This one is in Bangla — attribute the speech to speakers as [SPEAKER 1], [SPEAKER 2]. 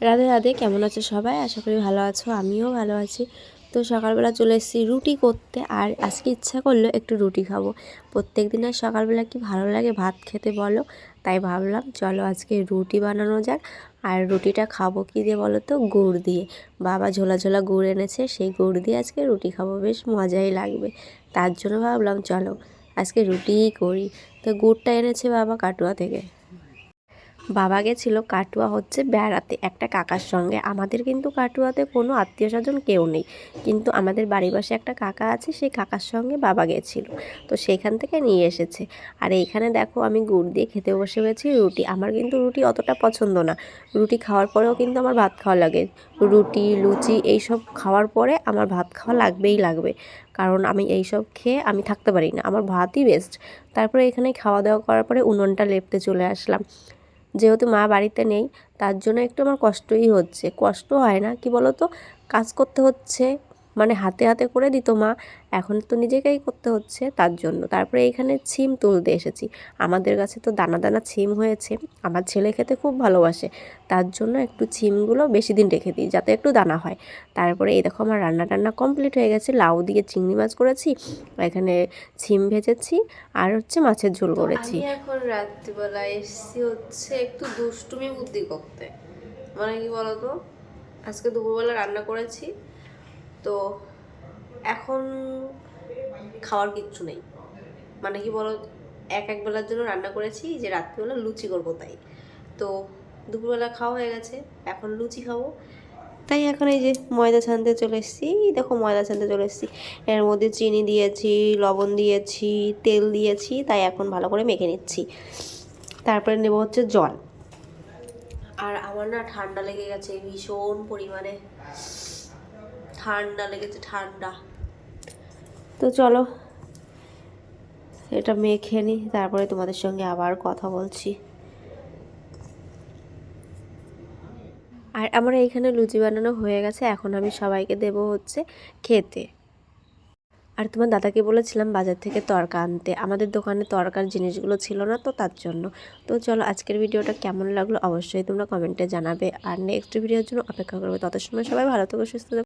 [SPEAKER 1] রাধে রাধে। কেমন আছো সবাই? আশা করি ভালো আছো, আমিও ভালো আছি। তো সকালবেলা চলে এসেছি রুটি করতে, আর আজকে ইচ্ছা করলো একটু রুটি খাবো। প্রত্যেক দিন আর সকালবেলা কি ভালো লাগে ভাত খেতে বলো? তাই ভাবলাম চলো আজকে রুটি বানানো যাক। আর রুটিটা খাবো কী দিয়ে বলো তো? গুড় দিয়ে। বাবা ঝোলা ঝোলা গুড় এনেছে, সেই গুড় দিয়ে আজকে রুটি খাবো, বেশ মজাই লাগবে। তার জন্য ভাবলাম চলো আজকে রুটিই করি। তো গুড়টা এনেছে বাবা কাটুয়া থেকে। বাবা গেছিলো কাটুয়া বেড়াতে একটা কাকার সঙ্গে। আমাদের কিন্তু কাটুয়াতে কোনো আত্মীয় স্বজন কেউ নেই, কিন্তু আমাদের বাড়ির পাশে একটা কাকা আছে, সেই কাকার সঙ্গে বাবা গেছিলো। তো সেখান থেকে নিয়ে এসেছে। আর এইখানে দেখো আমি গুড় দিয়ে খেতে বসে গেছি রুটি। আমার কিন্তু রুটি অতটা পছন্দ না, রুটি খাওয়ার পরেও কিন্তু আমার ভাত খাওয়া লাগে। রুটি লুচি এইসব খাওয়ার পরে আমার ভাত খাওয়া লাগবেই লাগবে, কারণ আমি এইসব খেয়ে আমি থাকতে পারি না, আমার ভাতই বেস্ট। তারপরে এখানে খাওয়া দাওয়া করার পরে উনুনটা লেপতে চলে আসলাম। যেহেতু মা বাড়িতে নেই, তার জন্য একটু আমার কষ্টই হচ্ছে। কষ্ট হয় না কি বলো তো, কাজ করতে হচ্ছে, মানে হাতে হাতে করে দিত মা, এখন তো নিজেকেই করতে হচ্ছে, তার জন্য। তারপরে এইখানে ছিম তুলতে এসেছি। আমাদের কাছে তো দানা দানা ছিম হয়েছে, আমার ছেলে খেতে খুব ভালোবাসে, তার জন্য একটু ছিমগুলো বেশি দিন রেখে দিই যাতে একটু দানা হয়। তারপরে এই দেখো আমার রান্না টান্না কমপ্লিট হয়ে গেছে। লাউ দিয়ে চিংড়ি মাছ করেছি, এখানে ছিম ভেজেছি, আর মাছের ঝোল করেছি। আমি এখন রাত্রিবেলা এসেছি একটু দুষ্টুমি বুদ্ধি করতে। মানে কি বলতো, আজকে দুপুরবেলা রান্না করেছি, তো এখন খাওয়ার কিচ্ছু নেই। মানে কি বলো, এক বেলার জন্য রান্না করেছি যে রাত্রিবেলা লুচি করবো, তাই তো দুপুরবেলা খাওয়া হয়ে গেছে, এখন লুচি খাবো। তাই এখন এই যে ময়দা ছানতে চলে এসেছি। দেখো ময়দা ছানতে চলে এসেছি, এর মধ্যে চিনি দিয়েছি, লবণ দিয়েছি, তেল দিয়েছি, তাই এখন ভালো করে মেখে নিচ্ছি। তারপরে নেব জল। আর আমার না ঠান্ডা লেগে গেছে ভীষণ পরিমাণে, ঠান্ডা লেগেছে, ঠান্ডা। তো চলো এটা মেখে নিই, তারপরে তোমাদের সঙ্গে আবার কথা বলছি। আর আমার এইখানে লুচি বানানো হয়ে গেছে, এখন আমি সবাইকে দেব খেতে। আর তোমার দাদাকে বলেছিলাম বাজার থেকে তরকা আনতে, আমাদের দোকানে তরকার জিনিসগুলো ছিল না, তো তার জন্য। তো চলো আজকের ভিডিওটা কেমন লাগলো অবশ্যই তোমরা কমেন্টে জানাবে, আর নেক্সট ভিডিওর জন্য অপেক্ষা করবে। তত সময় সবাই ভালো থেকো, সুস্থ থেকো।